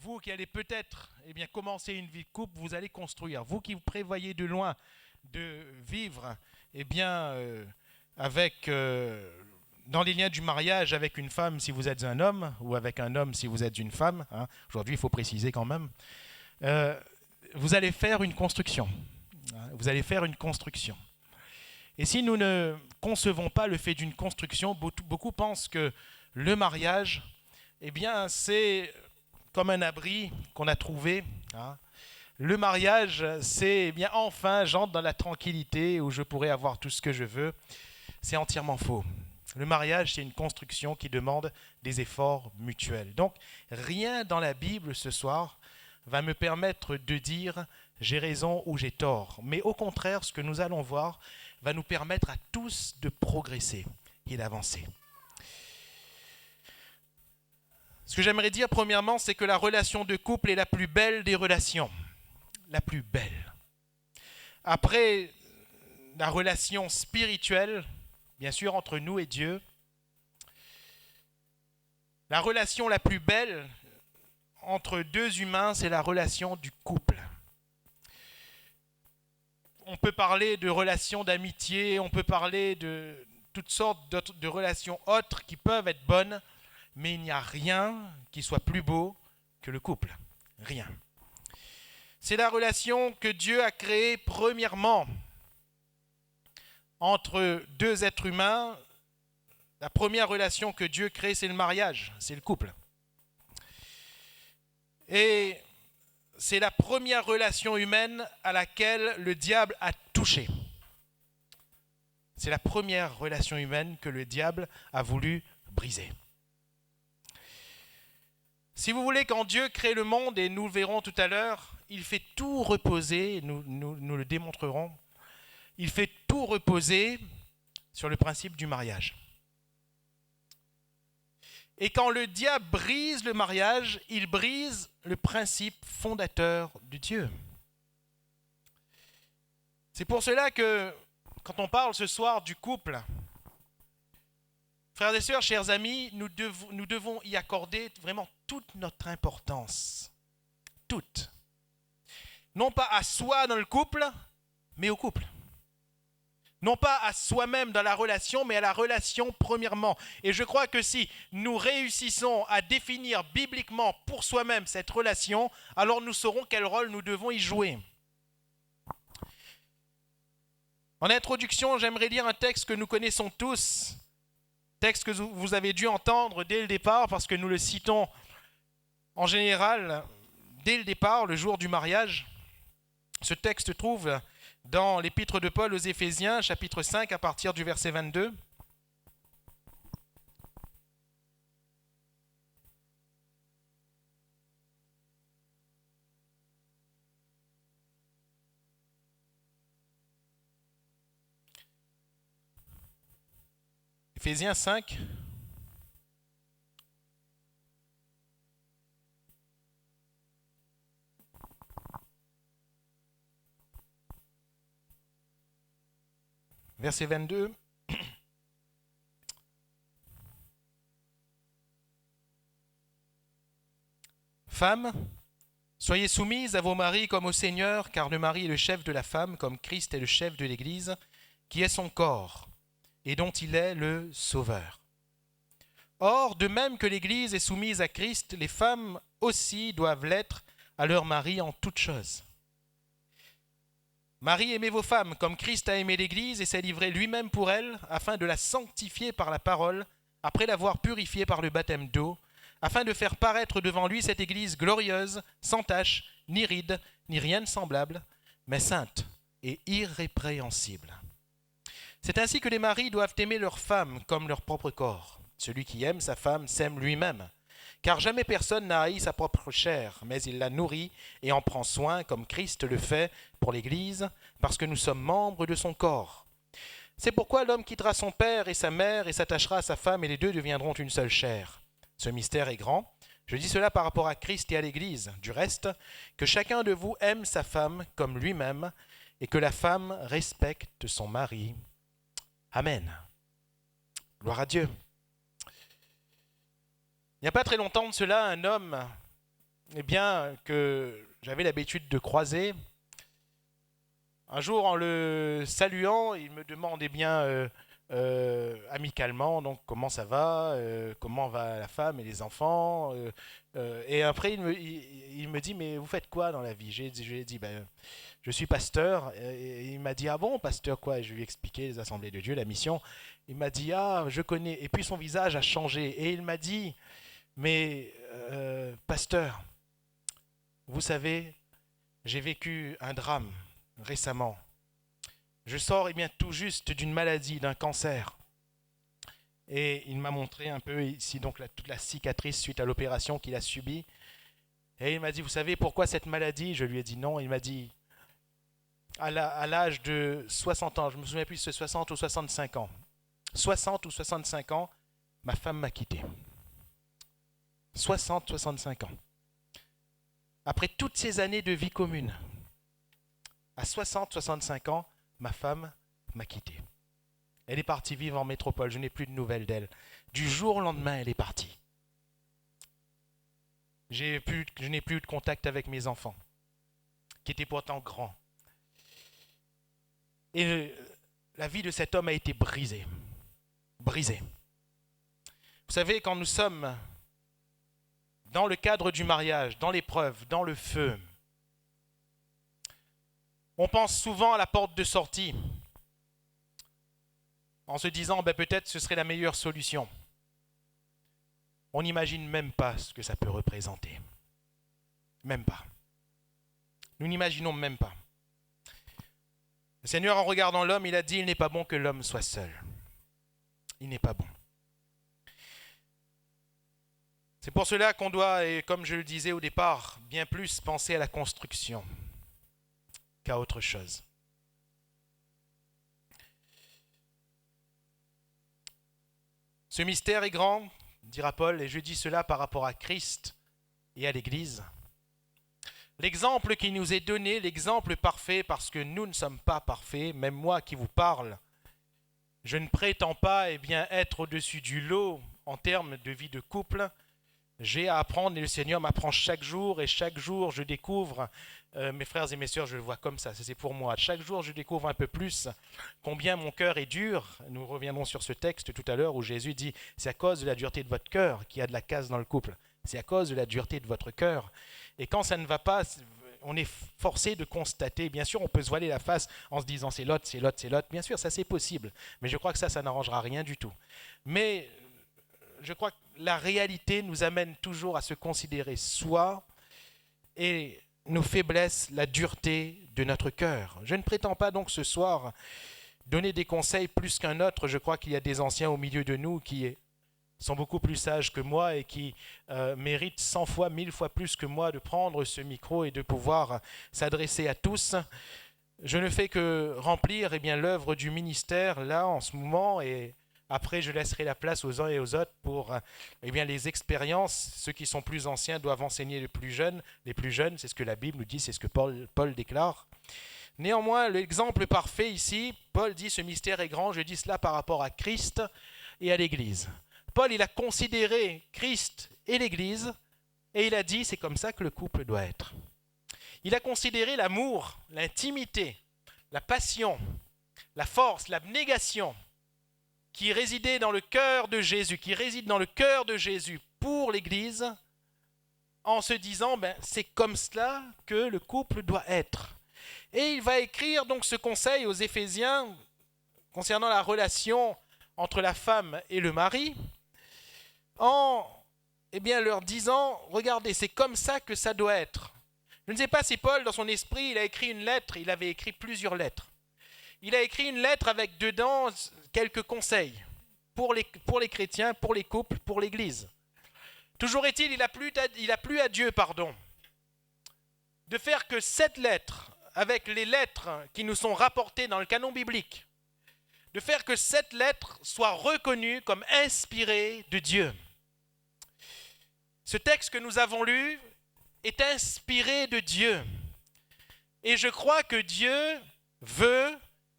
vous qui allez peut-être commencer une vie de couple, vous allez construire. Vous qui prévoyez de loin de vivre avec dans les liens du mariage avec une femme si vous êtes un homme ou avec un homme si vous êtes une femme, hein. Aujourd'hui il faut préciser quand même, euh, vous allez faire une construction. Hein. Vous allez faire une construction. Et si nous ne concevons pas le fait d'une construction, beaucoup pensent que le mariage, c'est comme un abri qu'on a trouvé. Hein. Le mariage, c'est enfin, j'entre dans la tranquillité où je pourrai avoir tout ce que je veux. C'est entièrement faux. Le mariage, c'est une construction qui demande des efforts mutuels. Donc, rien dans la Bible ce soir va me permettre de dire j'ai raison ou j'ai tort. Mais au contraire, ce que nous allons voir va nous permettre à tous de progresser et d'avancer. Ce que j'aimerais dire premièrement, c'est que la relation de couple est la plus belle des relations. La plus belle. Après la relation spirituelle, bien sûr, entre nous et Dieu, la relation la plus belle entre deux humains, c'est la relation du couple. On peut parler de relations d'amitié, on peut parler de toutes sortes de relations autres qui peuvent être bonnes, mais il n'y a rien qui soit plus beau que le couple. Rien. C'est la relation que Dieu a créée premièrement entre deux êtres humains. La première relation que Dieu crée, c'est le mariage, c'est le couple. Et c'est la première relation humaine à laquelle le diable a touché. C'est la première relation humaine que le diable a voulu briser. Si vous voulez, quand Dieu crée le monde, et nous le verrons tout à l'heure, il fait tout reposer, nous le démontrerons, il fait tout reposer sur le principe du mariage. Et quand le diable brise le mariage, il brise le principe fondateur de Dieu. C'est pour cela que, quand on parle ce soir du couple, frères et sœurs, chers amis, nous devons y accorder vraiment toute notre importance. Toute. Non pas à soi dans le couple, mais au couple. Non pas à soi-même dans la relation, mais à la relation premièrement. Et je crois que si nous réussissons à définir bibliquement pour soi-même cette relation, alors nous saurons quel rôle nous devons y jouer. En introduction, j'aimerais lire un texte que nous connaissons tous, texte que vous avez dû entendre dès le départ parce que nous le citons en général dès le départ, le jour du mariage. Ce texte se trouve dans l'épître de Paul aux Éphésiens, chapitre 5, à partir du verset 22. Éphésiens 5. Verset 22. Femmes, soyez soumises à vos maris comme au Seigneur, car le mari est le chef de la femme, comme Christ est le chef de l'Église, qui est son corps, et dont il est le sauveur. Or, de même que l'Église est soumise à Christ, les femmes aussi doivent l'être à leur mari en toutes choses. Marie, aimez vos femmes, comme Christ a aimé l'Église et s'est livré lui-même pour elle, afin de la sanctifier par la parole, après l'avoir purifiée par le baptême d'eau, afin de faire paraître devant lui cette Église glorieuse, sans tache, ni ride, ni rien de semblable, mais sainte et irrépréhensible. C'est ainsi que les maris doivent aimer leurs femmes comme leur propre corps. Celui qui aime sa femme s'aime lui-même. Car jamais personne n'a haï sa propre chair, mais il la nourrit et en prend soin, comme Christ le fait pour l'Église, parce que nous sommes membres de son corps. C'est pourquoi l'homme quittera son père et sa mère et s'attachera à sa femme, et les deux deviendront une seule chair. Ce mystère est grand. Je dis cela par rapport à Christ et à l'Église. Du reste, que chacun de vous aime sa femme comme lui-même, et que la femme respecte son mari. Amen. Gloire à Dieu. Il n'y a pas très longtemps de cela, un homme eh bien, que j'avais l'habitude de croiser. Un jour, en le saluant, il me demande, eh bien, amicalement, donc comment ça va, comment va la femme et les enfants. Et après, il me dit, mais vous faites quoi dans la vie? Je lui ai dit, ben, je suis pasteur. Et il m'a dit, ah bon, pasteur quoi? Et je lui ai expliqué les assemblées de Dieu, la mission. Il m'a dit, ah, je connais. Et puis son visage a changé. Et il m'a dit, mais pasteur, vous savez, j'ai vécu un drame récemment. Je sors eh bien, tout juste d'une maladie, d'un cancer. Et il m'a montré un peu ici donc toute la cicatrice suite à l'opération qu'il a subie. Et il m'a dit, vous savez pourquoi cette maladie? Je lui ai dit non. Il m'a dit, à l'âge de 60 ans, je ne me souviens plus si c'est 60 ou 65 ans. 60 ou 65 ans, ma femme m'a quitté. 60-65 ans. Après toutes ces années de vie commune, à 60-65 ans, ma femme m'a quitté. Elle est partie vivre en métropole, je n'ai plus de nouvelles d'elle. Du jour au lendemain, elle est partie. Je n'ai plus eu de contact avec mes enfants, qui étaient pourtant grands. Et la vie de cet homme a été brisée. Brisée. Vous savez, quand nous sommes dans le cadre du mariage, dans l'épreuve, dans le feu, on pense souvent à la porte de sortie, en se disant ben, peut-être ce serait la meilleure solution. On n'imagine même pas ce que ça peut représenter. Même pas. Nous n'imaginons même pas. Le Seigneur, en regardant l'homme, il a dit, il n'est pas bon que l'homme soit seul. Il n'est pas bon. C'est pour cela qu'on doit, et comme je le disais au départ, bien plus penser à la construction qu'à autre chose. Ce mystère est grand, dira Paul, et je dis cela par rapport à Christ et à l'Église. L'exemple qui nous est donné, l'exemple parfait, parce que nous ne sommes pas parfaits, même moi qui vous parle, je ne prétends pas être au-dessus du lot en termes de vie de couple. J'ai à apprendre et le Seigneur m'apprend chaque jour et chaque jour je découvre, mes frères et mes sœurs, je le vois comme ça c'est pour moi. Chaque jour je découvre un peu plus combien mon cœur est dur. Nous reviendrons sur ce texte tout à l'heure où Jésus dit c'est à cause de la dureté de votre cœur qu'il y a de la casse dans le couple. C'est à cause de la dureté de votre cœur. Et quand ça ne va pas, on est forcé de constater. Bien sûr, on peut se voiler la face en se disant c'est l'autre, c'est l'autre, c'est l'autre. Bien sûr, ça c'est possible. Mais je crois que ça n'arrangera rien du tout. Mais je crois que la réalité nous amène toujours à se considérer soi et nos faiblesses, la dureté de notre cœur. Je ne prétends pas donc ce soir donner des conseils plus qu'un autre. Je crois qu'il y a des anciens au milieu de nous qui sont beaucoup plus sages que moi et qui méritent 100 fois, 1000 fois plus que moi de prendre ce micro et de pouvoir s'adresser à tous. Je ne fais que remplir l'œuvre du ministère là en ce moment et après je laisserai la place aux uns et aux autres pour les expériences. Ceux qui sont plus anciens doivent enseigner les plus jeunes. Les plus jeunes, c'est ce que la Bible nous dit, c'est ce que Paul déclare. Néanmoins, l'exemple parfait ici, Paul dit ce mystère est grand, je dis cela par rapport à Christ et à l'Église. Paul, il a considéré Christ et l'Église et il a dit c'est comme ça que le couple doit être. Il a considéré l'amour, l'intimité, la passion, la force, l'abnégation qui résidait dans le cœur de Jésus, qui réside dans le cœur de Jésus pour l'Église, en se disant c'est comme cela que le couple doit être. Et il va écrire donc ce conseil aux Éphésiens concernant la relation entre la femme et le mari, en leur disant, regardez, c'est comme ça que ça doit être. Je ne sais pas si Paul, dans son esprit, il a écrit une lettre, il avait écrit plusieurs lettres. Il a écrit une lettre avec dedans quelques conseils pour les chrétiens, pour les couples, pour l'Église. Toujours est-il, il a plu à Dieu, de faire que cette lettre, avec les lettres qui nous sont rapportées dans le canon biblique, de faire que cette lettre soit reconnue comme inspirée de Dieu. Ce texte que nous avons lu est inspiré de Dieu. Et je crois que Dieu veut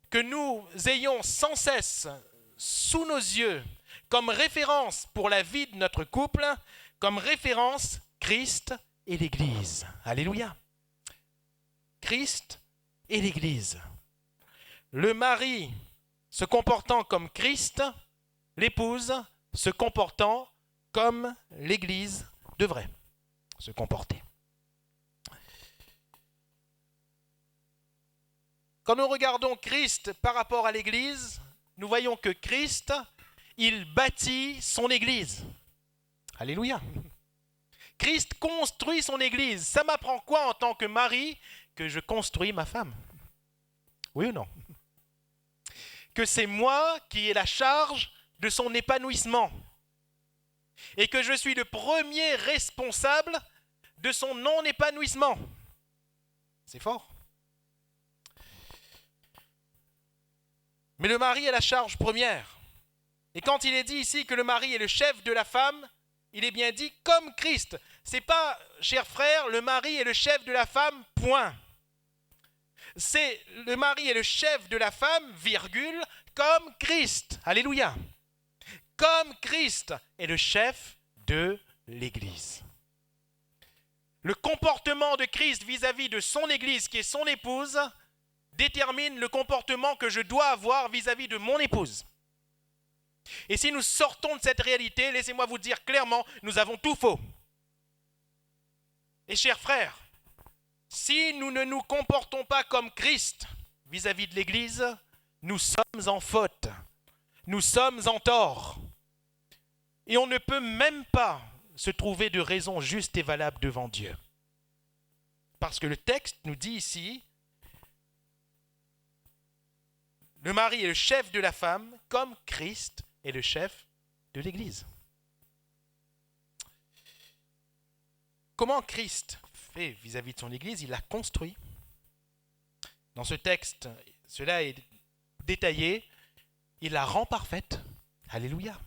que nous ayons sans cesse sous nos yeux, comme référence pour la vie de notre couple, comme référence Christ et l'Église. Alléluia. Christ et l'Église. Le mari se comportant comme Christ, l'épouse se comportant comme l'Église devrait se comporter. Quand nous regardons Christ par rapport à l'Église, nous voyons que Christ, il bâtit son Église. Alléluia. Christ construit son Église. Ça m'apprend quoi en tant que mari? Que je construis ma femme. Oui ou non? Que c'est moi qui ai la charge de son épanouissement. Et que je suis le premier responsable de son non-épanouissement. C'est fort. Mais le mari a la charge première. Et quand il est dit ici que le mari est le chef de la femme, il est bien dit comme Christ. C'est pas, cher frère, le mari est le chef de la femme, point. C'est le mari est le chef de la femme, virgule, comme Christ. Alléluia. Comme Christ est le chef de l'Église. Le comportement de Christ vis-à-vis de son Église, qui est son épouse, détermine le comportement que je dois avoir vis-à-vis de mon épouse. Et si nous sortons de cette réalité, laissez-moi vous dire clairement, nous avons tout faux. Et chers frères, si nous ne nous comportons pas comme Christ vis-à-vis de l'Église, nous sommes en faute, nous sommes en tort. Et on ne peut même pas se trouver de raison juste et valable devant Dieu. Parce que le texte nous dit ici, le mari est le chef de la femme, comme Christ est le chef de l'Église. Comment Christ fait vis-à-vis de son Église? Il l'a construit. Dans ce texte, cela est détaillé. Il la rend parfaite. Alléluia.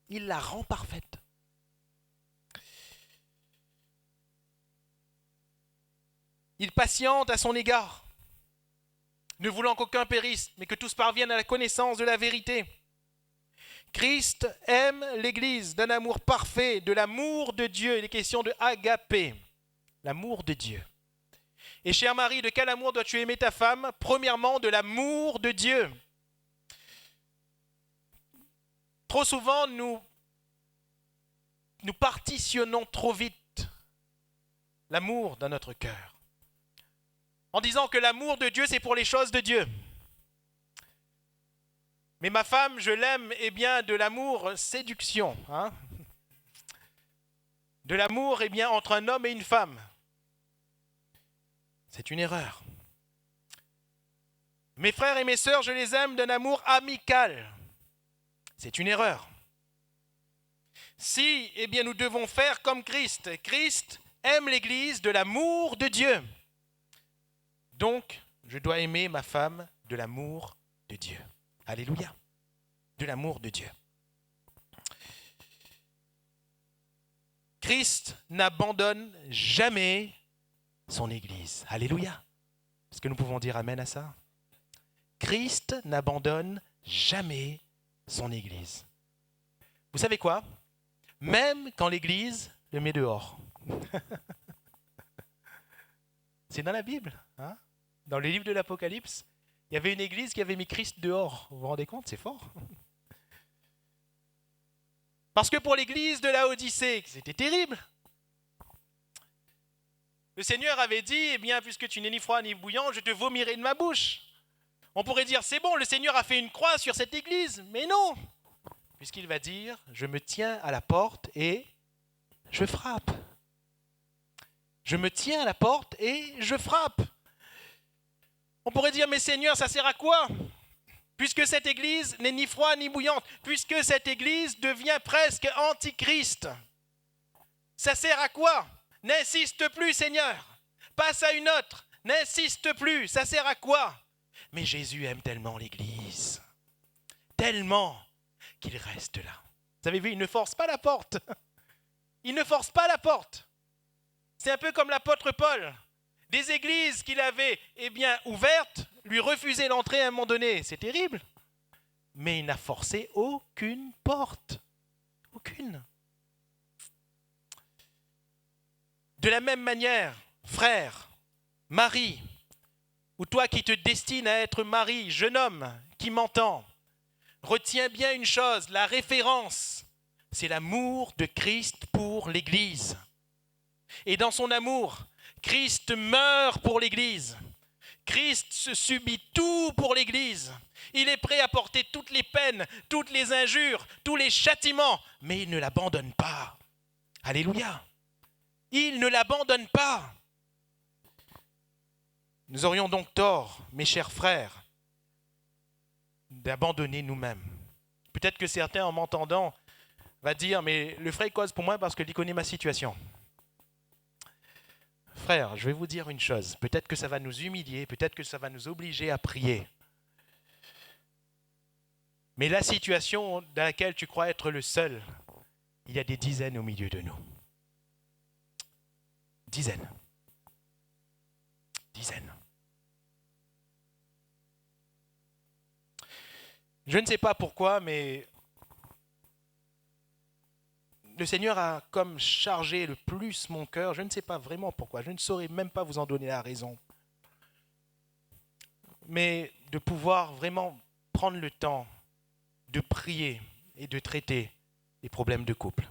Il la rend parfaite. Il patiente à son égard, ne voulant qu'aucun périsse, mais que tous parviennent à la connaissance de la vérité. Christ aime l'Église d'un amour parfait, de l'amour de Dieu. Il est question de agapé, l'amour de Dieu. Et cher mari, de quel amour dois-tu aimer ta femme? Premièrement, de l'amour de Dieu. Trop souvent, nous partitionnons trop vite l'amour dans notre cœur, en disant que l'amour de Dieu, c'est pour les choses de Dieu. Mais ma femme, je l'aime, eh bien, de l'amour, séduction. Hein? De l'amour, eh bien, entre un homme et une femme. C'est une erreur. Mes frères et mes sœurs, je les aime d'un amour amical. C'est une erreur. Si, eh bien, nous devons faire comme Christ. Christ aime l'Église de l'amour de Dieu. Donc, je dois aimer ma femme de l'amour de Dieu. Alléluia. De l'amour de Dieu. Christ n'abandonne jamais son Église. Alléluia. Est-ce que nous pouvons dire amen à ça? Christ n'abandonne jamais son Église. Vous savez quoi? Même quand l'Église le met dehors. C'est dans la Bible. Hein? Dans le livre de l'Apocalypse, il y avait une église qui avait mis Christ dehors. Vous vous rendez compte? C'est fort. Parce que pour l'église de Laodicée, c'était terrible. Le Seigneur avait dit, eh bien, puisque tu n'es ni froid ni bouillant, je te vomirai de ma bouche. On pourrait dire, c'est bon, le Seigneur a fait une croix sur cette église. Mais non. Puisqu'il va dire, je me tiens à la porte et je frappe. Je me tiens à la porte et je frappe. On pourrait dire, mais Seigneur, ça sert à quoi? Puisque cette église n'est ni froide ni bouillante, puisque cette église devient presque antichrist. Ça sert à quoi? N'insiste plus, Seigneur. Passe à une autre. N'insiste plus. Ça sert à quoi? Mais Jésus aime tellement l'église. Tellement qu'il reste là. Vous avez vu, il ne force pas la porte. Il ne force pas la porte. C'est un peu comme l'apôtre Paul. Des églises qu'il avait ouvertes lui refusaient l'entrée à un moment donné. C'est terrible. Mais il n'a forcé aucune porte. Aucune. De la même manière, frère, mari, ou toi qui te destines à être mari, jeune homme qui m'entend, retiens bien une chose, la référence, c'est l'amour de Christ pour l'Église. Et dans son amour, Christ meurt pour l'Église. Christ se subit tout pour l'Église. Il est prêt à porter toutes les peines, toutes les injures, tous les châtiments, mais il ne l'abandonne pas. Alléluia. Il ne l'abandonne pas. Nous aurions donc tort, mes chers frères, d'abandonner nous-mêmes. Peut-être que certains, en m'entendant, vont dire, mais le frère cause pour moi parce qu'il connaît ma situation. Frère, je vais vous dire une chose. Peut-être que ça va nous humilier, peut-être que ça va nous obliger à prier. Mais la situation dans laquelle tu crois être le seul, il y a des dizaines au milieu de nous. Dizaines. Je ne sais pas pourquoi, mais le Seigneur a comme chargé le plus mon cœur. Je ne sais pas vraiment pourquoi. Je ne saurais même pas vous en donner la raison. Mais de pouvoir vraiment prendre le temps de prier et de traiter les problèmes de couple.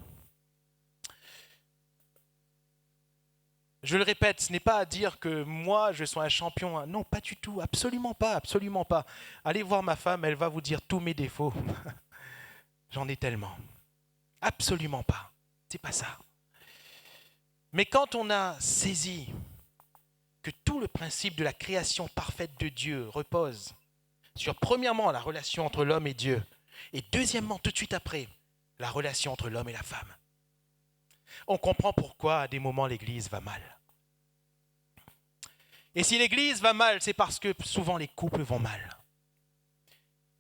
Je le répète, ce n'est pas à dire que moi, je sois un champion. Non, pas du tout, absolument pas, absolument pas. Allez voir ma femme, elle va vous dire tous mes défauts. J'en ai tellement. Absolument pas. C'est pas ça. Mais quand on a saisi que tout le principe de la création parfaite de Dieu repose sur, premièrement, la relation entre l'homme et Dieu, et deuxièmement, tout de suite après, la relation entre l'homme et la femme, on comprend pourquoi à des moments l'Église va mal. Et si l'Église va mal, c'est parce que souvent les couples vont mal.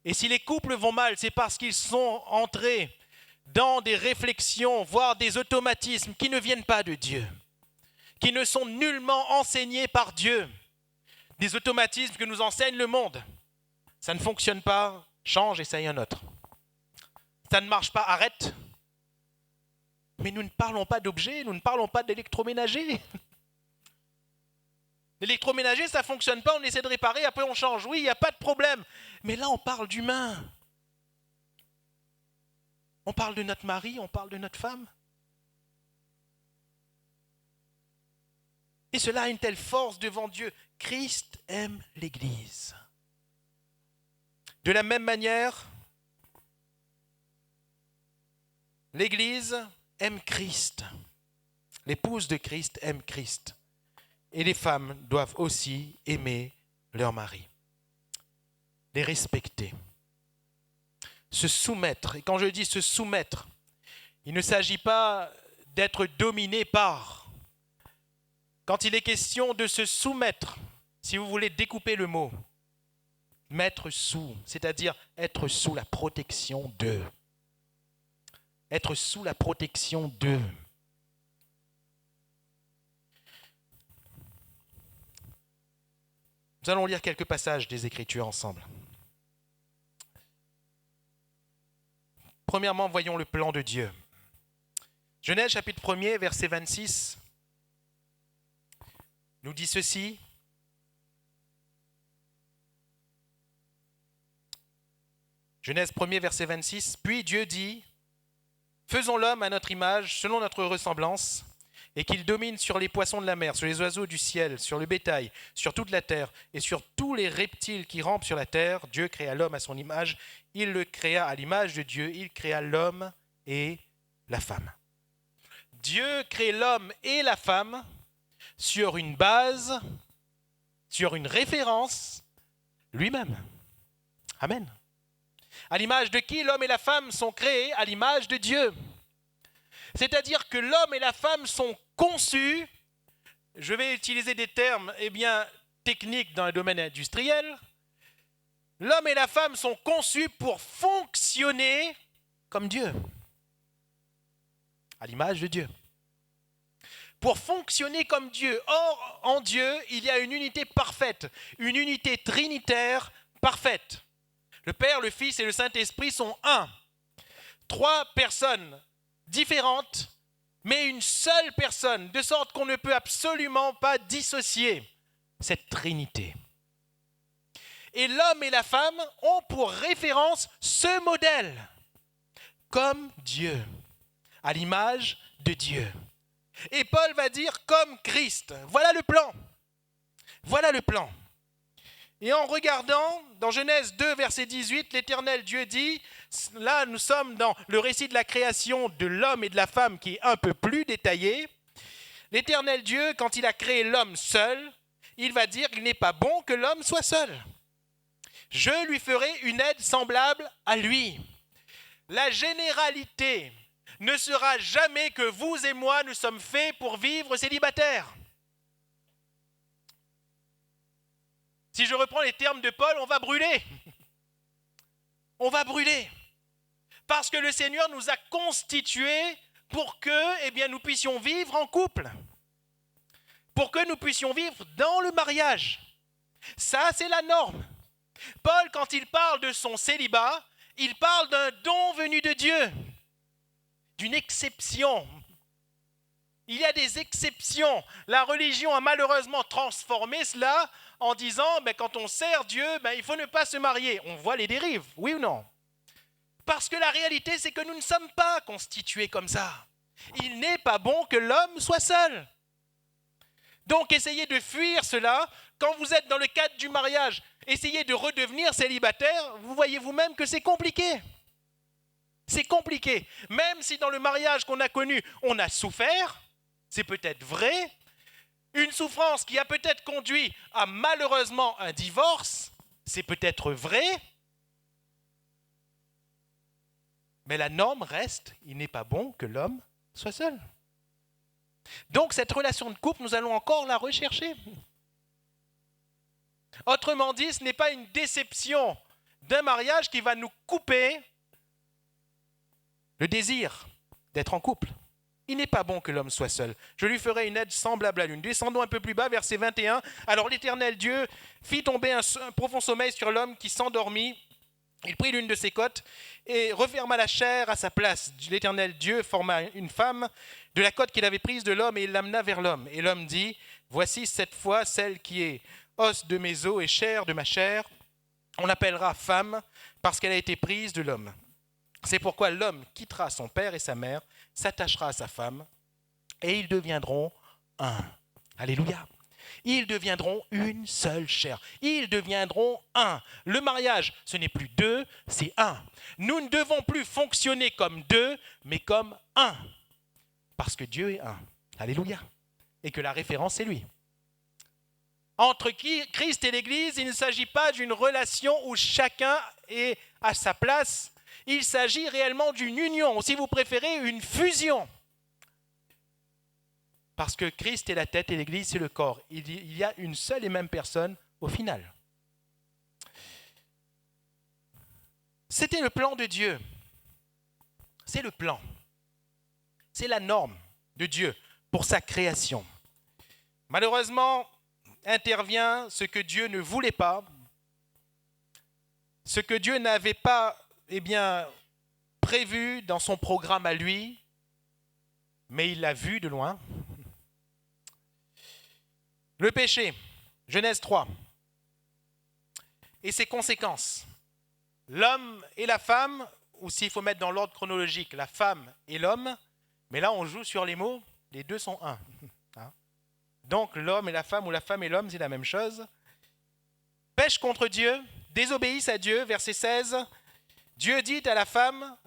Et si les couples vont mal, c'est parce qu'ils sont entrés dans des réflexions, voire des automatismes qui ne viennent pas de Dieu, qui ne sont nullement enseignés par Dieu. Des automatismes que nous enseigne le monde. Ça ne fonctionne pas, change, essaye un autre. Ça ne marche pas, arrête. Mais nous ne parlons pas d'objets, nous ne parlons pas d'électroménager. L'électroménager, ça ne fonctionne pas, on essaie de réparer, après on change. Oui, il n'y a pas de problème. Mais là, on parle d'humain. On parle de notre mari, on parle de notre femme. Et cela a une telle force devant Dieu. Christ aime l'Église. De la même manière, l'Église aime Christ. L'épouse de Christ aime Christ. Et les femmes doivent aussi aimer leur mari. Les respecter. Se soumettre. Et quand je dis se soumettre, il ne s'agit pas d'être dominé par. Quand il est question de se soumettre, si vous voulez découper le mot, mettre sous, c'est-à-dire être sous la protection d'eux. Être sous la protection d'eux. Nous allons lire quelques passages des Écritures ensemble. Premièrement, voyons le plan de Dieu. Genèse chapitre 1er, verset 26, nous dit ceci. Genèse 1er, verset 26. Puis Dieu dit, faisons l'homme à notre image, selon notre ressemblance, et qu'il domine sur les poissons de la mer, sur les oiseaux du ciel, sur le bétail, sur toute la terre, et sur tous les reptiles qui rampent sur la terre. Dieu créa l'homme à son image, il le créa à l'image de Dieu, il créa l'homme et la femme. Dieu crée l'homme et la femme sur une base, sur une référence, lui-même. Amen. À l'image de qui l'homme et la femme sont créés? À l'image de Dieu. C'est-à-dire que l'homme et la femme sont conçus, je vais utiliser des termes techniques dans le domaine industriel, l'homme et la femme sont conçus pour fonctionner comme Dieu, à l'image de Dieu. Pour fonctionner comme Dieu. Or, en Dieu, il y a une unité parfaite, une unité trinitaire parfaite. Le Père, le Fils et le Saint-Esprit sont un. Trois personnes différentes, mais une seule personne, de sorte qu'on ne peut absolument pas dissocier cette Trinité. Et l'homme et la femme ont pour référence ce modèle, comme Dieu, à l'image de Dieu. Et Paul va dire comme Christ. Voilà le plan. Voilà le plan. Et en regardant, dans Genèse 2, verset 18, l'Éternel Dieu dit, là nous sommes dans le récit de la création de l'homme et de la femme qui est un peu plus détaillé. L'Éternel Dieu, quand il a créé l'homme seul, il va dire qu'il n'est pas bon que l'homme soit seul. Je lui ferai une aide semblable à lui. La généralité ne sera jamais que vous et moi, nous sommes faits pour vivre célibataires. Si je reprends les termes de Paul, on va brûler. On va brûler. Parce que le Seigneur nous a constitués pour que nous puissions vivre en couple. Pour que nous puissions vivre dans le mariage. Ça, c'est la norme. Paul, quand il parle de son célibat, il parle d'un don venu de Dieu, d'une exception. Il y a des exceptions. La religion a malheureusement transformé cela en disant quand on sert Dieu, il faut ne pas se marier. On voit les dérives, oui ou non? Parce que la réalité, c'est que nous ne sommes pas constitués comme ça. Il n'est pas bon que l'homme soit seul. Donc essayez de fuir cela. Quand vous êtes dans le cadre du mariage, essayez de redevenir célibataire, vous voyez vous-même que c'est compliqué. C'est compliqué. Même si dans le mariage qu'on a connu, on a souffert, c'est peut-être vrai, une souffrance qui a peut-être conduit à malheureusement un divorce, c'est peut-être vrai, mais la norme reste, il n'est pas bon que l'homme soit seul. Donc cette relation de couple, nous allons encore la rechercher. Autrement dit, ce n'est pas une déception d'un mariage qui va nous couper le désir d'être en couple. Il n'est pas bon que l'homme soit seul. Je lui ferai une aide semblable à l'une. Descendons un peu plus bas, verset 21. Alors l'Éternel Dieu fit tomber un profond sommeil sur l'homme qui s'endormit. Il prit l'une de ses côtes et referma la chair à sa place. L'Éternel Dieu forma une femme de la côte qu'il avait prise de l'homme et il l'amena vers l'homme. Et l'homme dit, voici cette fois celle qui est os de mes os et chair de ma chair. On l'appellera femme parce qu'elle a été prise de l'homme. C'est pourquoi l'homme quittera son père et sa mère, s'attachera à sa femme, et ils deviendront un. Alléluia. Ils deviendront une seule chair. Ils deviendront un. Le mariage, ce n'est plus deux, c'est un. Nous ne devons plus fonctionner comme deux, mais comme un. Parce que Dieu est un. Alléluia. Et que la référence, c'est lui. Entre Christ et l'Église, il ne s'agit pas d'une relation où chacun est à sa place. Il s'agit réellement d'une union, ou si vous préférez, une fusion. Parce que Christ est la tête et l'Église c'est le corps. Il y a une seule et même personne au final. C'était le plan de Dieu. C'est le plan. C'est la norme de Dieu pour sa création. Malheureusement, intervient ce que Dieu ne voulait pas, ce que Dieu n'avait pas prévu dans son programme à lui, mais il l'a vu de loin. Le péché, Genèse 3, et ses conséquences. L'homme et la femme, ou s'il faut mettre dans l'ordre chronologique, la femme et l'homme, mais là on joue sur les mots, les deux sont un. Donc l'homme et la femme, ou la femme et l'homme, c'est la même chose. Pêche contre Dieu, désobéissent à Dieu, verset 16. Dieu dit à la femme,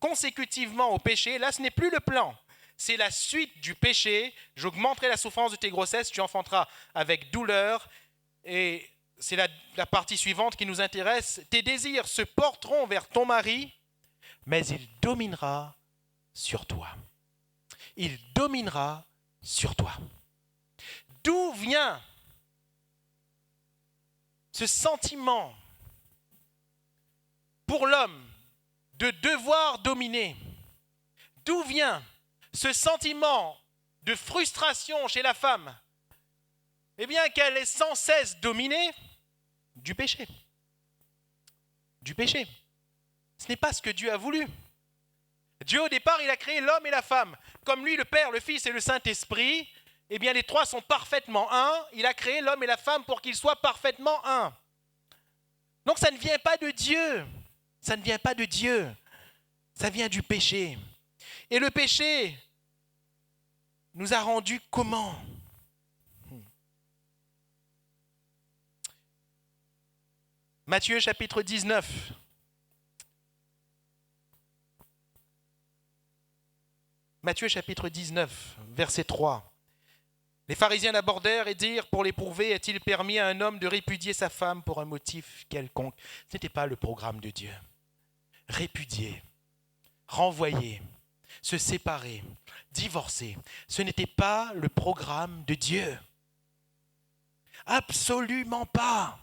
consécutivement au péché, là ce n'est plus le plan, c'est la suite du péché. J'augmenterai la souffrance de tes grossesses, tu enfanteras avec douleur. Et c'est la partie suivante qui nous intéresse. Tes désirs se porteront vers ton mari, mais il dominera sur toi. Il dominera sur toi. D'où vient ce sentiment pour l'homme de devoir dominer? D'où vient ce sentiment de frustration chez la femme? Eh bien, qu'elle est sans cesse dominée du péché. Du péché. Ce n'est pas ce que Dieu a voulu. Dieu, au départ, il a créé l'homme et la femme. Comme lui, le Père, le Fils et le Saint-Esprit, eh bien, les trois sont parfaitement un. Il a créé l'homme et la femme pour qu'ils soient parfaitement un. Donc, ça ne vient pas de Dieu. Ça ne vient pas de Dieu. Ça vient du péché. Et le péché nous a rendus comment ? Matthieu chapitre 19. Matthieu chapitre 19, verset 3. Les pharisiens l'abordèrent et dirent, pour l'éprouver, est-il permis à un homme de répudier sa femme pour un motif quelconque ? Ce n'était pas le programme de Dieu. Répudier, renvoyer, se séparer, divorcer, ce n'était pas le programme de Dieu. Absolument pas.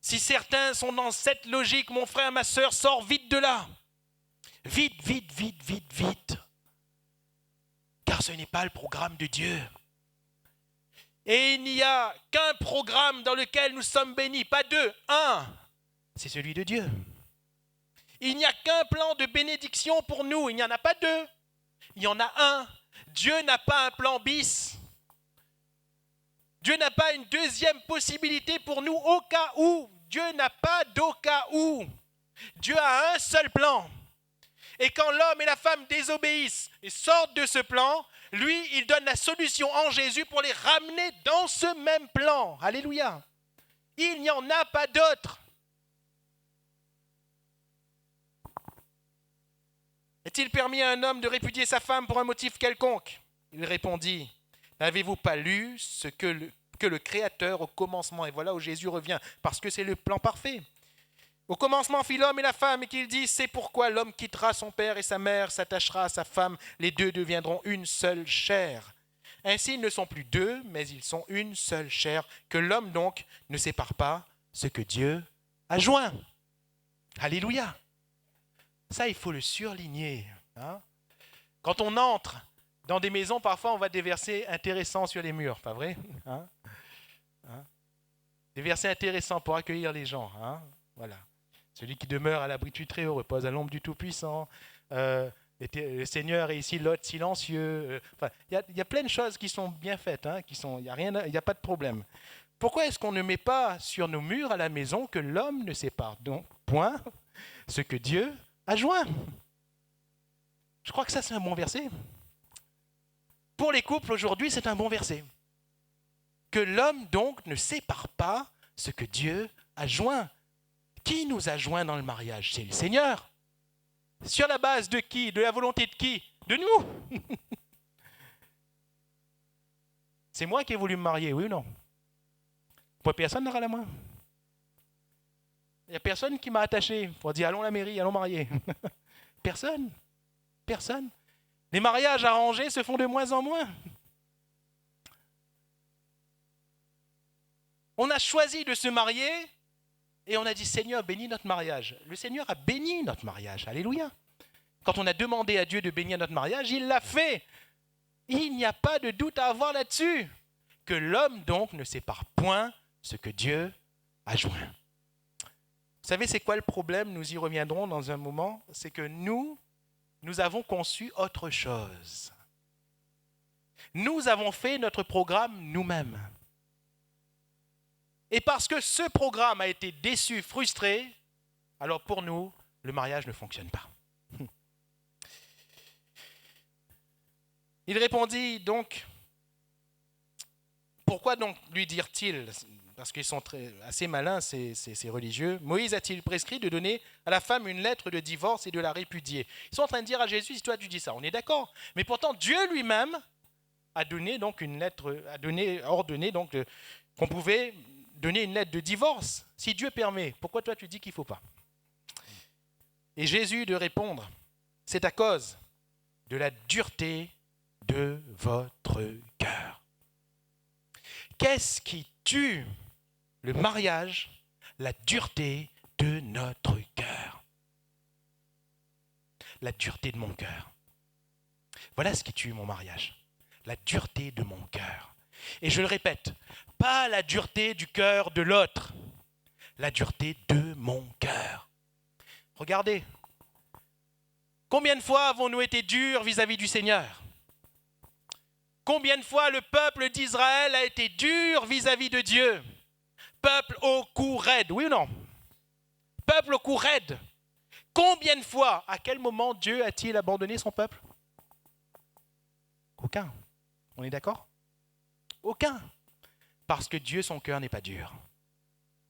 Si certains sont dans cette logique, mon frère, ma sœur, sors vite de là. Vite, vite, vite, vite, vite. Car ce n'est pas le programme de Dieu. Et il n'y a qu'un programme dans lequel nous sommes bénis, pas deux, un. C'est celui de Dieu. Il n'y a qu'un plan de bénédiction pour nous, il n'y en a pas deux. Il y en a un. Dieu n'a pas un plan bis. Dieu n'a pas une deuxième possibilité pour nous au cas où. Dieu n'a pas d'au cas où. Dieu a un seul plan. Et quand l'homme et la femme désobéissent et sortent de ce plan, lui, il donne la solution en Jésus pour les ramener dans ce même plan. Alléluia. Il n'y en a pas d'autre. Est-il permis à un homme de répudier sa femme pour un motif quelconque ? Il répondit, n'avez-vous pas lu ce que le Créateur au commencement, et voilà où Jésus revient, parce que c'est le plan parfait. Au commencement fit l'homme et la femme, et qu'il dit, c'est pourquoi l'homme quittera son père et sa mère, s'attachera à sa femme, les deux deviendront une seule chair. Ainsi, ils ne sont plus deux, mais ils sont une seule chair, que l'homme donc ne sépare pas ce que Dieu a joint. Alléluia. Ça, il faut le surligner. Hein? Quand on entre dans des maisons, parfois, on voit des versets intéressants sur les murs, pas vrai ? Hein? Des versets intéressants pour accueillir les gens. Hein? Voilà. Celui qui demeure à l'abri du Très-Haut repose à l'ombre du Tout-Puissant. Le Seigneur est ici, l'hôte silencieux. Il y a plein de choses qui sont bien faites. Hein, il n'y a pas de problème. Pourquoi est-ce qu'on ne met pas sur nos murs à la maison que l'homme ne sépare donc point ce que Dieu a joint ? Je crois que ça, c'est un bon verset. Pour les couples, aujourd'hui, c'est un bon verset. Que l'homme, donc, ne sépare pas ce que Dieu a joint. Qui nous a joints dans le mariage ? C'est le Seigneur. Sur la base de qui ? De la volonté de qui ? De nous. C'est moi qui ai voulu me marier, oui ou non ? Moi, personne n'aura la main. Il n'y a personne qui m'a attaché pour dire allons à la mairie, allons marier. Personne. Personne. Les mariages arrangés se font de moins en moins. On a choisi de se marier et on a dit Seigneur, bénis notre mariage. Le Seigneur a béni notre mariage. Alléluia. Quand on a demandé à Dieu de bénir notre mariage, il l'a fait. Il n'y a pas de doute à avoir là-dessus. Que l'homme donc ne sépare point ce que Dieu a joint. Vous savez, c'est quoi le problème ? Nous y reviendrons dans un moment. C'est que nous avons conçu autre chose. Nous avons fait notre programme nous-mêmes. Et parce que ce programme a été déçu, frustré, alors pour nous, le mariage ne fonctionne pas. Il répondit donc, pourquoi donc lui dirent-ils, parce qu'ils sont assez malins ces religieux, Moïse a-t-il prescrit de donner à la femme une lettre de divorce et de la répudier ? Ils sont en train de dire à Jésus, si toi tu dis ça, on est d'accord. Mais pourtant Dieu lui-même a donné donc une lettre, ordonné donc qu'on pouvait donner une lettre de divorce. Si Dieu permet, pourquoi toi tu dis qu'il ne faut pas ? Et Jésus de répondre, c'est à cause de la dureté de votre cœur. Qu'est-ce qui tue le mariage ? La dureté de notre cœur. La dureté de mon cœur. Voilà ce qui tue mon mariage. La dureté de mon cœur. Et je le répète, pas la dureté du cœur de l'autre, la dureté de mon cœur. Regardez. Combien de fois avons-nous été durs vis-à-vis du Seigneur? Combien de fois le peuple d'Israël a été dur vis-à-vis de Dieu? Peuple au cou raide, oui ou non? Peuple au cou raide. Combien de fois, à quel moment Dieu a-t-il abandonné son peuple? Aucun. On est d'accord? Aucun. Parce que Dieu, son cœur n'est pas dur.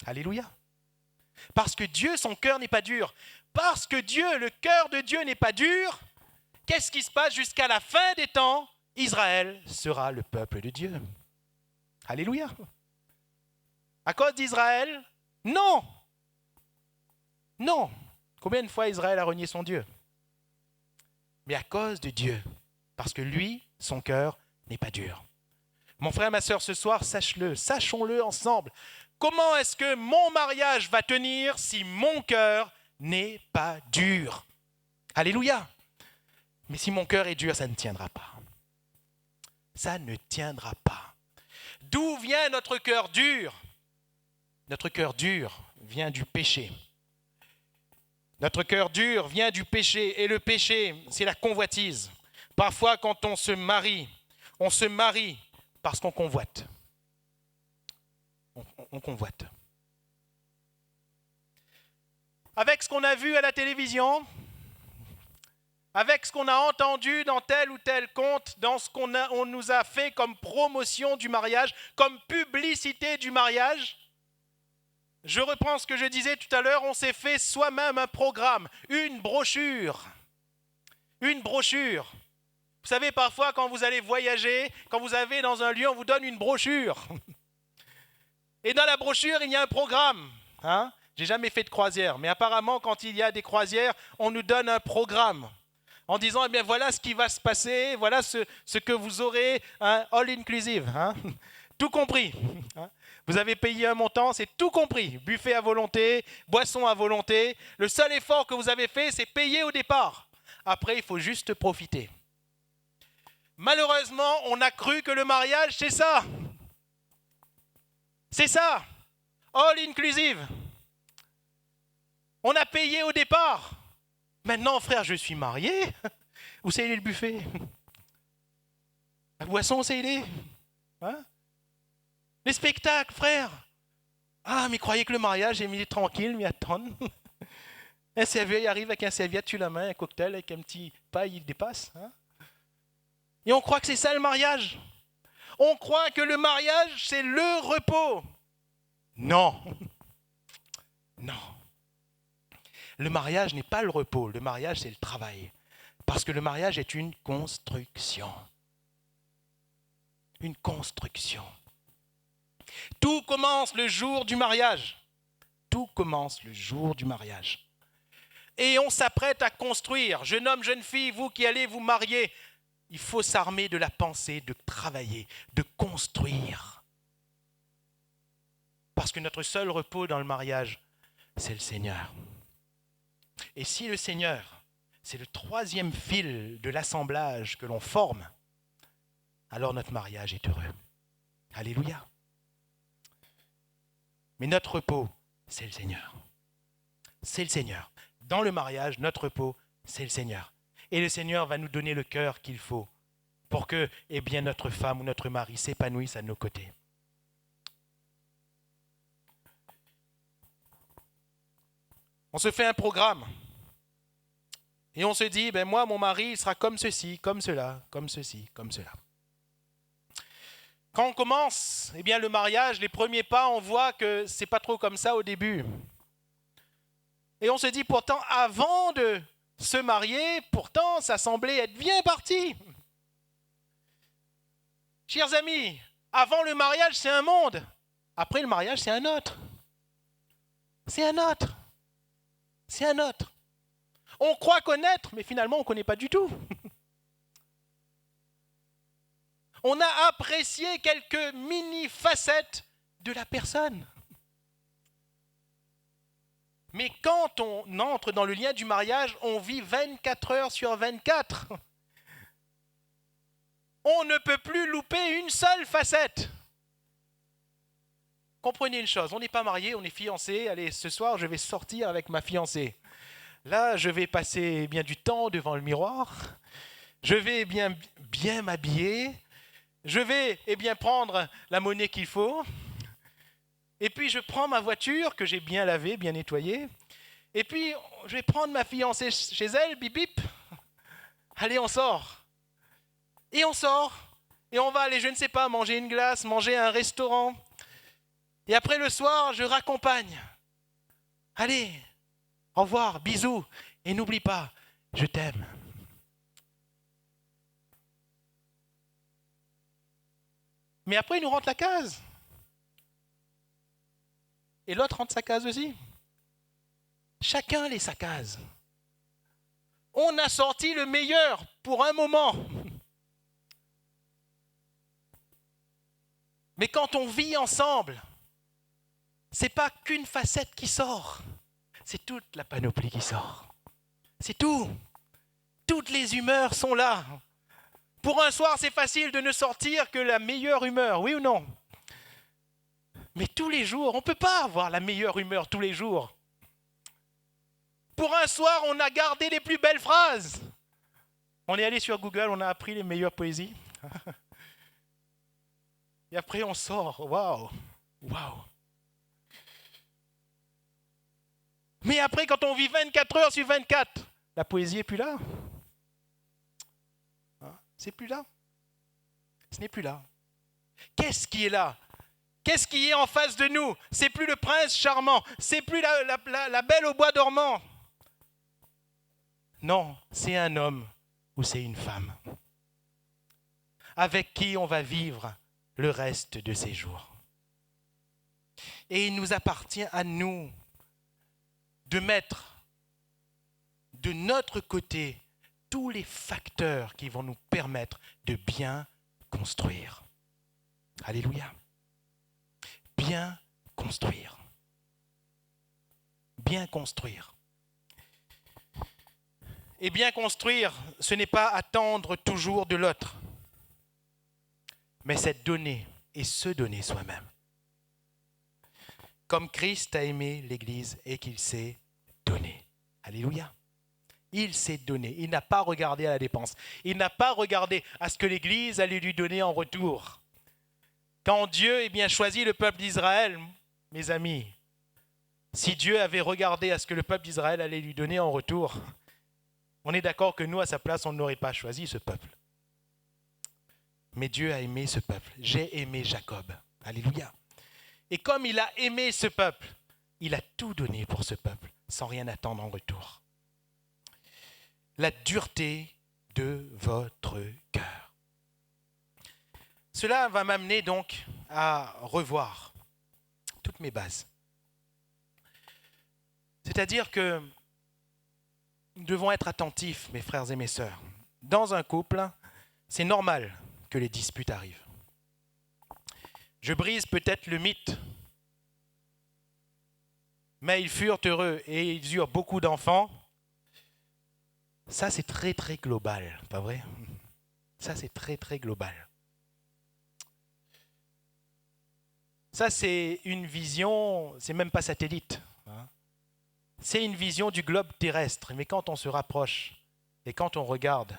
Alléluia. Parce que Dieu, son cœur n'est pas dur. Parce que Dieu, le cœur de Dieu n'est pas dur, qu'est-ce qui se passe jusqu'à la fin des temps? Israël sera le peuple de Dieu. Alléluia. À cause d'Israël? Non. Non. Combien de fois Israël a renié son Dieu? Mais à cause de Dieu. Parce que lui, son cœur n'est pas dur. Mon frère, ma sœur, ce soir, sache-le, sachons-le ensemble. Comment est-ce que mon mariage va tenir si mon cœur n'est pas dur? Alléluia. Mais si mon cœur est dur, ça ne tiendra pas. Ça ne tiendra pas. D'où vient notre cœur dur? Notre cœur dur vient du péché. Notre cœur dur vient du péché. Et le péché, c'est la convoitise. Parfois, quand on se marie parce qu'on convoite. On convoite. Avec ce qu'on a vu à la télévision, avec ce qu'on a entendu dans tel ou tel conte, dans ce on nous a fait comme promotion du mariage, comme publicité du mariage, je reprends ce que je disais tout à l'heure, on s'est fait soi-même un programme, une brochure. Une brochure. Vous savez, parfois, quand vous allez voyager, quand vous avez dans un lieu, on vous donne une brochure. Et dans la brochure, il y a un programme. Hein? J'ai jamais fait de croisière, mais apparemment, quand il y a des croisières, on nous donne un programme. En disant, eh bien, voilà ce qui va se passer, voilà ce que vous aurez, hein, all inclusive. Hein? Tout compris. Hein? Vous avez payé un montant, c'est tout compris. Buffet à volonté, boisson à volonté. Le seul effort que vous avez fait, c'est payer au départ. Après, il faut juste profiter. Malheureusement, on a cru que le mariage, c'est ça. C'est ça. All inclusive. On a payé au départ. Maintenant, frère, je suis marié. Où c'est le buffet? La boisson, c'est il est. Hein? Les spectacles, frère. Ah, mais croyez que le mariage est mis tranquille, mais attends. Un serveur, il arrive avec un serviette sur la main, un cocktail avec un petit paille, il dépasse. Hein? Et on croit que c'est ça le mariage. On croit que le mariage, c'est le repos. Non. Non. Le mariage n'est pas le repos. Le mariage, c'est le travail. Parce que le mariage est une construction. Une construction. Tout commence le jour du mariage. Tout commence le jour du mariage. Et on s'apprête à construire. Jeune homme, jeune fille, vous qui allez vous marier, il faut s'armer de la pensée, de travailler, de construire. Parce que notre seul repos dans le mariage, c'est le Seigneur. Et si le Seigneur, c'est le troisième fil de l'assemblage que l'on forme, alors notre mariage est heureux. Alléluia. Mais notre repos, c'est le Seigneur. C'est le Seigneur. Dans le mariage, notre repos, c'est le Seigneur. Et le Seigneur va nous donner le cœur qu'il faut pour que, eh bien, notre femme ou notre mari s'épanouisse à nos côtés. On se fait un programme. Et on se dit, ben moi, mon mari, il sera comme ceci, comme cela, comme ceci, comme cela. Quand on commence, eh bien, le mariage, les premiers pas, on voit que c'est pas trop comme ça au début. Et on se dit, pourtant, avant de se marier, pourtant, ça semblait être bien parti. Chers amis, avant le mariage, c'est un monde. Après le mariage, c'est un autre. C'est un autre. C'est un autre. On croit connaître, mais finalement, on ne connaît pas du tout. On a apprécié quelques mini-facettes de la personne. Mais quand on entre dans le lien du mariage, on vit 24 heures sur 24. On ne peut plus louper une seule facette. Comprenez une chose, on n'est pas marié, on est fiancé. Allez, ce soir, je vais sortir avec ma fiancée. Là, je vais passer bien du temps devant le miroir. Je vais bien m'habiller. Je vais prendre la monnaie qu'il faut. Et puis, je prends ma voiture que j'ai bien lavée, bien nettoyée. Et puis, je vais prendre ma fiancée chez elle, bip bip. Allez, on sort. Et on sort. Et on va aller, je ne sais pas, manger une glace, manger à un restaurant. Et après, le soir, je raccompagne. Allez, au revoir, bisous. Et n'oublie pas, je t'aime. Mais après, il nous rentre la case. Et l'autre rentre sa case aussi. Chacun les sa case. On a sorti le meilleur pour un moment. Mais quand on vit ensemble, c'est pas qu'une facette qui sort. C'est toute la panoplie qui sort. C'est tout. Toutes les humeurs sont là. Pour un soir, c'est facile de ne sortir que la meilleure humeur, oui ou non? Mais tous les jours, on ne peut pas avoir la meilleure humeur tous les jours. Pour un soir, on a gardé les plus belles phrases. On est allé sur Google, on a appris les meilleures poésies. Et après, on sort. Waouh! Waouh! Mais après, quand on vit 24 heures sur 24, la poésie n'est plus là. C'est plus là. Ce n'est plus là. Qu'est-ce qui est là? Qu'est-ce qui est en face de nous? C'est plus le prince charmant. C'est plus la belle au bois dormant. Non, c'est un homme ou c'est une femme avec qui on va vivre le reste de ses jours. Et il nous appartient à nous de mettre de notre côté tous les facteurs qui vont nous permettre de bien construire. Alléluia. Bien construire. Bien construire. Et bien construire, ce n'est pas attendre toujours de l'autre, mais c'est donner et se donner soi-même. Comme Christ a aimé l'Église et qu'il s'est donné. Alléluia. Il s'est donné. Il n'a pas regardé à la dépense. Il n'a pas regardé à ce que l'Église allait lui donner en retour. Quand Dieu choisit le peuple d'Israël, mes amis, si Dieu avait regardé à ce que le peuple d'Israël allait lui donner en retour, on est d'accord que nous, à sa place, on n'aurait pas choisi ce peuple. Mais Dieu a aimé ce peuple. J'ai aimé Jacob. Alléluia. Et comme il a aimé ce peuple, il a tout donné pour ce peuple, sans rien attendre en retour. La dureté de votre cœur. Cela va m'amener donc à revoir toutes mes bases. C'est-à-dire que nous devons être attentifs, mes frères et mes sœurs. Dans un couple, c'est normal que les disputes arrivent. Je brise peut-être le mythe, mais ils furent heureux et ils eurent beaucoup d'enfants. Ça, c'est très, très global, pas vrai? Ça, c'est très, très global. Ça, c'est une vision, c'est même pas satellite. C'est une vision du globe terrestre. Mais quand on se rapproche et quand on regarde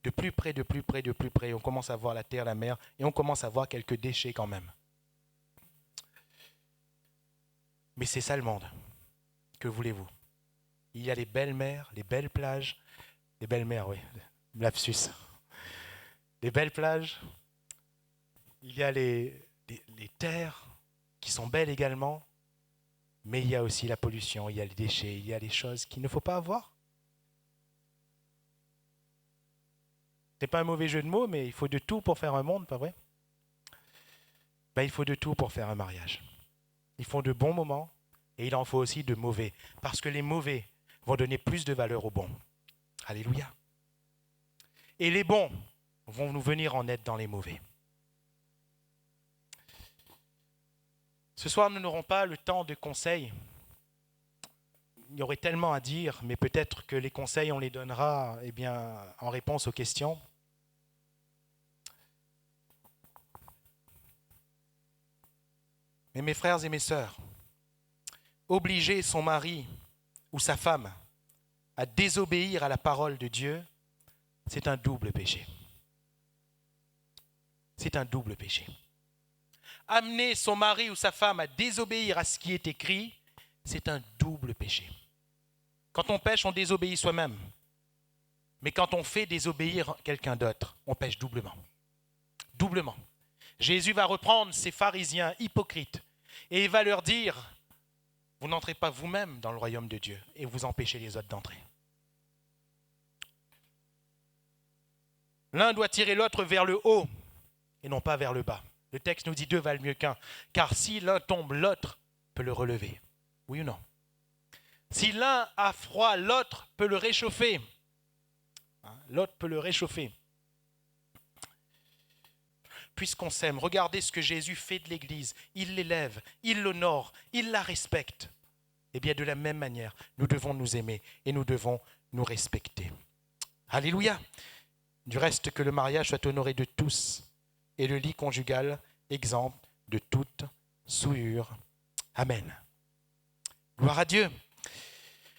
de plus près, on commence à voir la terre, la mer, et on commence à voir quelques déchets quand même. Mais c'est ça le monde. Que voulez-vous? Il y a les belles mers, les belles plages, les belles mers, oui, lapsus. Les belles plages, il y a les terres qui sont belles également, mais il y a aussi la pollution, il y a les déchets, il y a les choses qu'il ne faut pas avoir. Ce n'est pas un mauvais jeu de mots, mais il faut de tout pour faire un monde, pas vrai? Il faut de tout pour faire un mariage. Il faut de bons moments et il en faut aussi de mauvais, parce que les mauvais vont donner plus de valeur aux bons. Alléluia. Et les bons vont nous venir en aide dans les mauvais. Ce soir, nous n'aurons pas le temps de conseils. Il y aurait tellement à dire, mais peut-être que les conseils, on les donnera en réponse aux questions. Mais mes frères et mes sœurs, obliger son mari ou sa femme à désobéir à la parole de Dieu, c'est un double péché. C'est un double péché. Amener son mari ou sa femme à désobéir à ce qui est écrit, c'est un double péché. Quand on pêche, on désobéit soi-même. Mais quand on fait désobéir quelqu'un d'autre, on pêche doublement. Doublement. Jésus va reprendre ces pharisiens hypocrites et il va leur dire, vous n'entrez pas vous-même dans le royaume de Dieu et vous empêchez les autres d'entrer. L'un doit tirer l'autre vers le haut et non pas vers le bas. Le texte nous dit deux valent mieux qu'un, car si l'un tombe, l'autre peut le relever. Oui ou non? Si l'un a froid, l'autre peut le réchauffer. L'autre peut le réchauffer. Puisqu'on s'aime, regardez ce que Jésus fait de l'Église. Il l'élève, il l'honore, il la respecte. Et bien de la même manière, nous devons nous aimer et nous devons nous respecter. Alléluia. Du reste, que le mariage soit honoré de tous et le lit conjugal exempt de toute souillure. Amen. Gloire à Dieu.